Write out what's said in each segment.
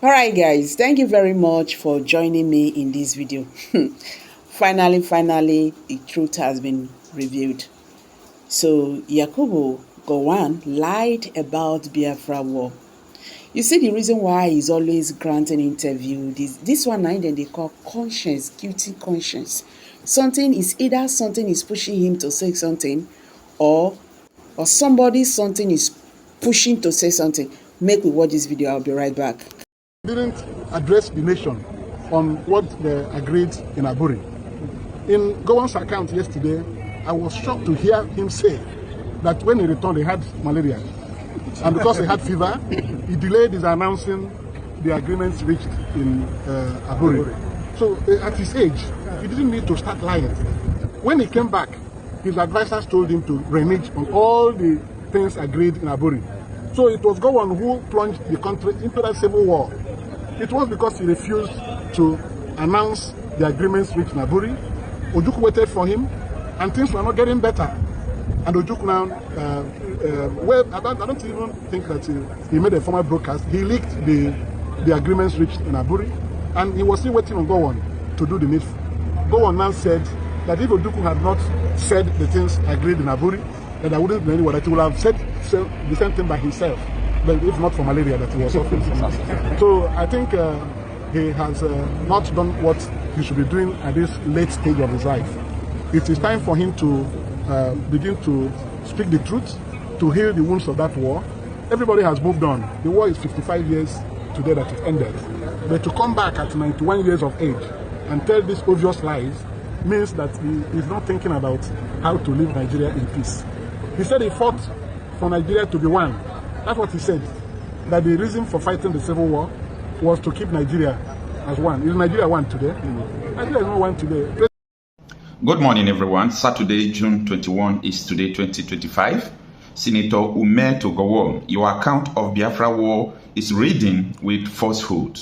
All right, guys, thank you very much for joining me in this video. Finally, the truth has been revealed. So Yakubu Gowon lied about Biafra war. You see, the reason why he's always granting interview, this one now then they call conscience, guilty conscience. Something is pushing him to say something, or something is pushing to say something. Make me watch this video. I'll be right back. Didn't address the nation on what they agreed in Aburi. In Gowon's account yesterday, I was shocked to hear him say that when he returned, he had malaria. And because he had fever, he delayed his announcing the agreements reached in Aburi. So at his age, he didn't need to start lying. When he came back, his advisors told him to renege on all the things agreed in Aburi. So it was Gowon who plunged the country into that civil war. It was because he refused to announce the agreements reached in Aburi. Ojukwu waited for him, and things were not getting better. And Ojukwu now, I don't even think that he made a formal broadcast. He leaked the agreements reached in Aburi, and he was still waiting on Gowon to do the needful. Gowon now said that if Ojukwu had not said the things agreed in Aburi, then there wouldn't be anyone that he would have said the same thing by himself, but if not for malaria that he was suffering from. So I think he has not done what he should be doing at this late stage of his life. It is time for him to begin to speak the truth, to heal the wounds of that war. Everybody has moved on. The war is 55 years today that it ended. But to come back at 91 years of age and tell these obvious lies means that he is not thinking about how to leave Nigeria in peace. He said he fought for Nigeria to be one. That's what he said. That the reason for fighting the civil war was to keep Nigeria as one. Is Nigeria one today? Nigeria is not one today. Good morning, everyone. Saturday, June 21 is today, 2025. Senator UMEH to Gowon, your account of Biafra war is reading with falsehood.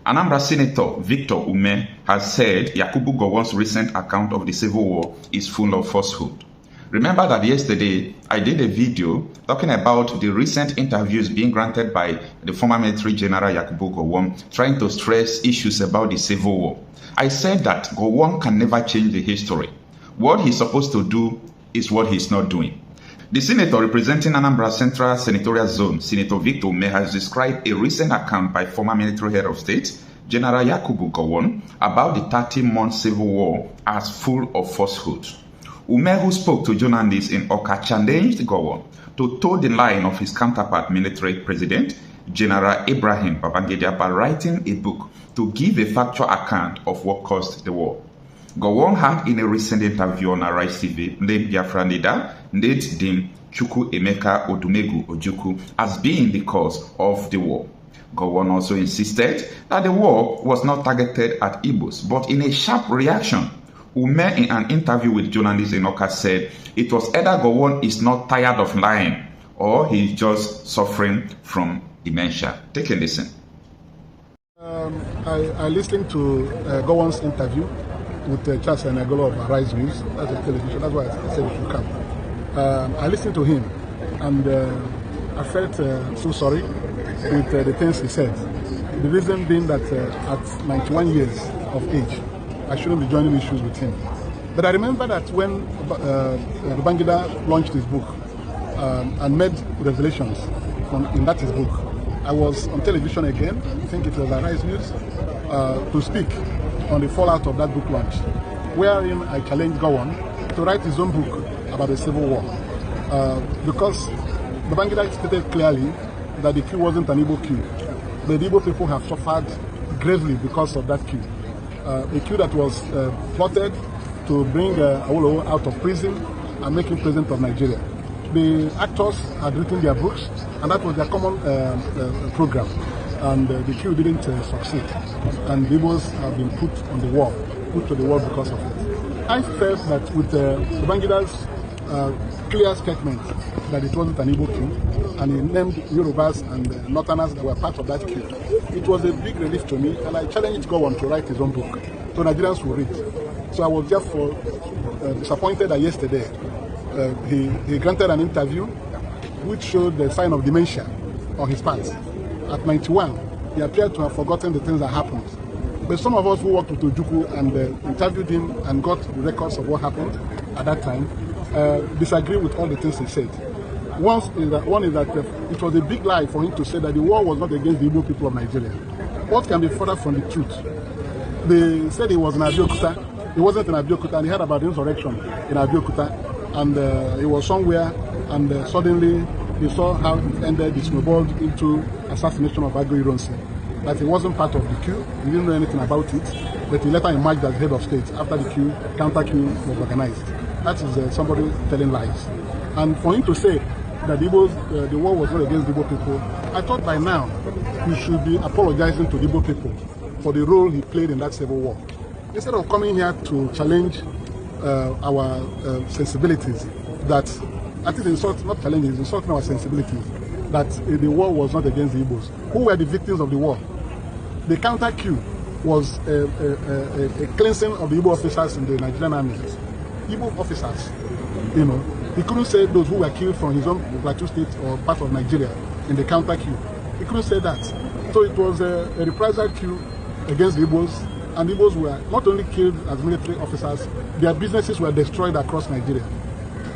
Anambra Senator Victor UMEH has said Yakubu Gowon's recent account of the civil war is full of falsehood. Remember that yesterday I did a video talking about the recent interviews being granted by the former military general Yakubu Gowon, trying to stress issues about the civil war. I said that Gowon can never change the history. What he's supposed to do is what he's not doing. The senator representing Anambra Central Senatorial Zone, Senator Victor UMEH, has described a recent account by former military head of state, General Yakubu Gowon, about the 30-month civil war as full of falsehood. UMEH, who spoke to journalists in Awka, challenged Gowon to toe the line of his counterpart military president, General Ibrahim Babangida, by writing a book to give a factual account of what caused the war. Gowon had in a recent interview on Arise TV named Biafra leader Nate Dim Chukwu Emeka Odumegu Ojukwu as being the cause of the war. Gowon also insisted that the war was not targeted at Igbos, but in a sharp reaction, UMEH, in an interview with journalists in Awka, said it was either Gowon is not tired of lying or he's just suffering from dementia. Take a listen. I listened to Gowon's interview with Charles Nagolo of Arise News. That's a television. That's why I said you should come. I listened to him, and I felt so sorry with the things he said. The reason being that at 91 years of age, I shouldn't be joining issues with him. But I remember that when Babangida launched his book and made revelations in that his book, I was on television again, I think it was Arise News, to speak on the fallout of that book launch, wherein I challenged Gowon to write his own book about the civil war. Because Babangida stated clearly that the coup wasn't an Igbo coup. The Igbo people have suffered gravely because of that coup. A coup that was plotted to bring Awolowo out of prison and make him president of Nigeria. The actors had written their books, and that was their common program. And the coup didn't succeed. And the Igbos have been put to the wall because of it. I felt that with Babangida's clear statement that it wasn't an Igbo coup, and he named Yorubas and Northerners that were part of that coup, it was a big relief to me, and I challenged Gowon to write his own book, so Nigerians will read. So I was therefore disappointed that yesterday he granted an interview which showed the sign of dementia on his part. At 91, he appeared to have forgotten the things that happened. But some of us who worked with Ojukwu and interviewed him and got the records of what happened at that time disagree with all the things he said. One is that it was a big lie for him to say that the war was not against the Igbo people of Nigeria. What can be further from the truth? They said he was in Attåcks. He wasn't in Attåcks, and he heard about the insurrection in Attåcks, and he was somewhere, and suddenly he saw how it ended. It snowballed into assassination of Aburi Accord. That he wasn't part of the coup. He didn't know anything about it, but he later emerged as head of state after the coup, counter coup was organized. That is somebody telling lies. And for him to say that the war was not against the Igbo people, I thought by now he should be apologizing to the Igbo people for the role he played in that civil war. Instead of coming here to challenge our sensibilities, that I think not challenging, insulting our sensibilities, that the war was not against the Igbos. Who were the victims of the war? The counter coup was a cleansing of the Igbo officers in the Nigerian army. Igbo officers, you know, he couldn't say those who were killed from his own Plateau state or part of Nigeria in the counter coup. He couldn't say that. So it was a reprisal coup against the Igbos, and the Igbos were not only killed as military officers, their businesses were destroyed across Nigeria.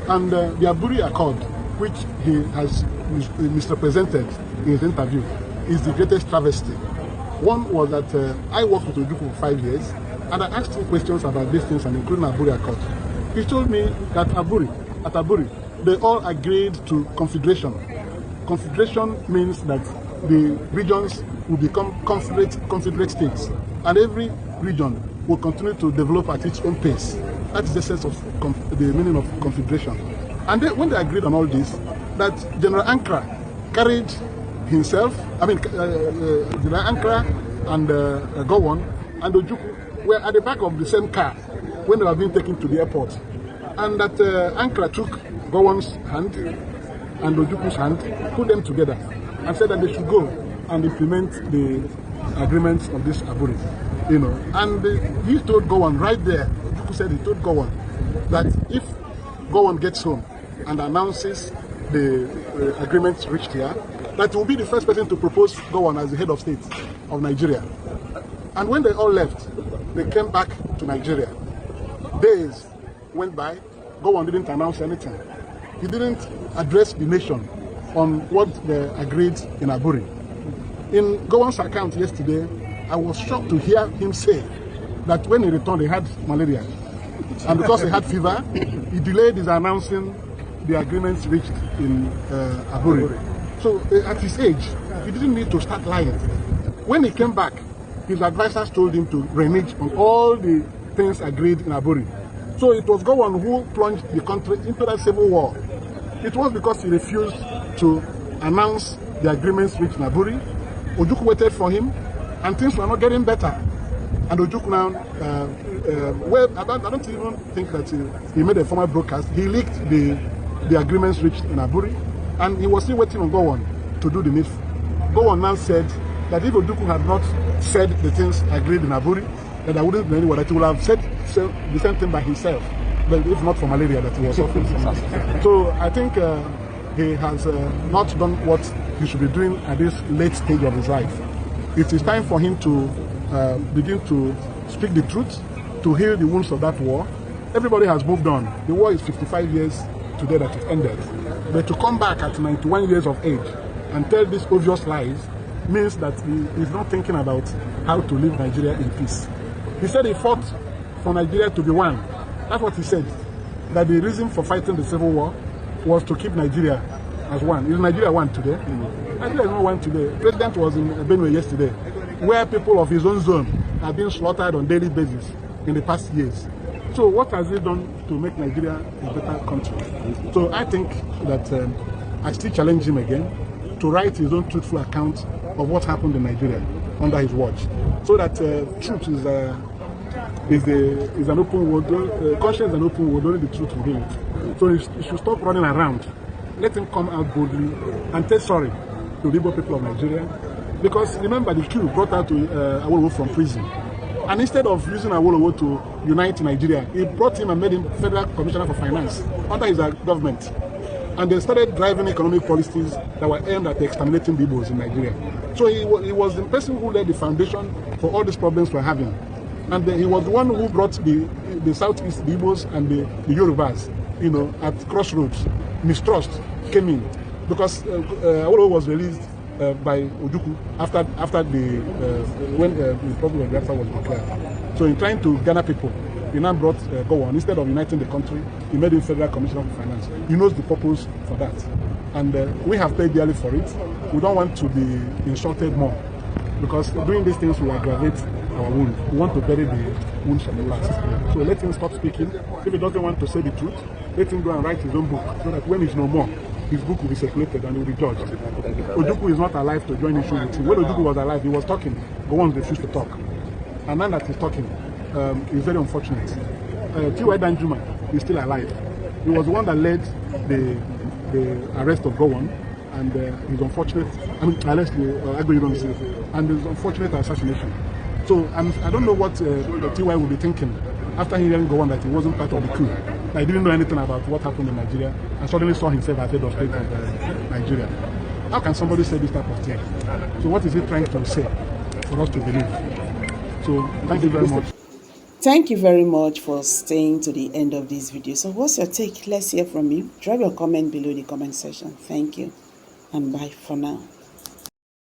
And the Aburi Accord, which he has misrepresented in his interview, is the greatest travesty. One was that I worked with Ojukwu for 5 years, and I asked him questions about these things, and including Aburi Accord. He told me that at Aburi, they all agreed to confederation. Confederation means that the regions will become confederate states, and every region will continue to develop at its own pace. That is the sense of the meaning of confederation. And when they agreed on all this, that General Ankara carried himself, General Ankara and Gowon and Ojukwu were at the back of the same car when they were being taken to the airport. And that Ankara took Gowon's hand and Ojukwu's hand, put them together, and said that they should go and implement the agreements of this Aburi. You know, and he told Gowon right there, Ojukwu said he told Gowon that if Gowon gets home and announces the agreements reached here, that he will be the first person to propose Gowon as the head of state of Nigeria. And when they all left, they came back to Nigeria. Days went by, Gowon didn't announce anything. He didn't address the nation on what they agreed in Aburi. In Gowon's account yesterday, I was shocked to hear him say that when he returned, he had malaria. And because he had fever, he delayed his announcing the agreements reached in Aburi. So at his age, he didn't need to start lying. When he came back, his advisors told him to renege on all the things agreed in Aburi. So it was Gowon who plunged the country into that civil war. It was because he refused to announce the agreements reached in Aburi. Ojukwu waited for him, and things were not getting better. And Ojukwu now, I don't even think that he made a formal broadcast. He leaked the agreements reached in Aburi, and he was still waiting on Gowon to do the needful. Gowon now said that if Ojukwu had not said the things agreed in Aburi, that I wouldn't be anyone, that he would have said the same thing by himself, but if not for malaria that he was suffering. So I think he has not done what he should be doing at this late stage of his life. It is time for him to begin to speak the truth, to heal the wounds of that war. Everybody has moved on. The war is 55 years today that it ended. But to come back at 91 years of age and tell these obvious lies means that he is not thinking about how to leave Nigeria in peace. He said he fought for Nigeria to be one. That's what he said. That the reason for fighting the civil war was to keep Nigeria as one. Is Nigeria one today? Nigeria is not one today. The president was in Benue yesterday, where people of his own zone have been slaughtered on a daily basis in the past years. So what has he done to make Nigeria a better country? So I think that I still challenge him again to write his own truthful account of what happened in Nigeria under his watch, so that truth is an open word, conscience is an open word, only the truth will heal it. So he should stop running around. Let him come out boldly and say sorry to the Igbo people of Nigeria. Because remember, the coup brought out Awolowo from prison. And instead of using Awolowo to unite Nigeria, he brought him and made him Federal Commissioner for Finance under his government. And they started driving economic policies that were aimed at exterminating the Igbos in Nigeria. So he was the person who laid the foundation for all these problems we're having. And he was the one who brought the Southeast, the Igbos and the Yorubas, at crossroads. Mistrust came in because Awolowo was released by Ojukwu after when the Republic of Biafra was declared. So in trying to gather people, he now brought Gowon. Instead of uniting the country, he made him Federal Commissioner for Finance. He knows the purpose for that. And we have paid dearly for it. We don't want to be insulted more, because doing these things will aggravate our wound. We want to bury the wounds from the past. So let him stop speaking. If he doesn't want to say the truth, let him go and write his own book, so that when he's no more, his book will be circulated and he will be judged. Ojukwu is not alive to join issue with him. When Ojukwu was alive, he was talking. Gowon refused to talk. And now that he's talking, it's very unfortunate. T.Y. Danjuma is still alive. He was the one that led the arrest of Gowon and his unfortunate, and his unfortunate assassination. So I don't know what T.Y. will be thinking after hearing Gowon that he wasn't part of the coup. I didn't know anything about what happened in Nigeria and suddenly saw himself as head of state of Nigeria. How can somebody say this type of thing? So what is he trying to say for us to believe? So thank you very much. Thank you very much for staying to the end of this video. So what's your take? Let's hear from you. Drop your comment below in the comment section. Thank you and bye for now.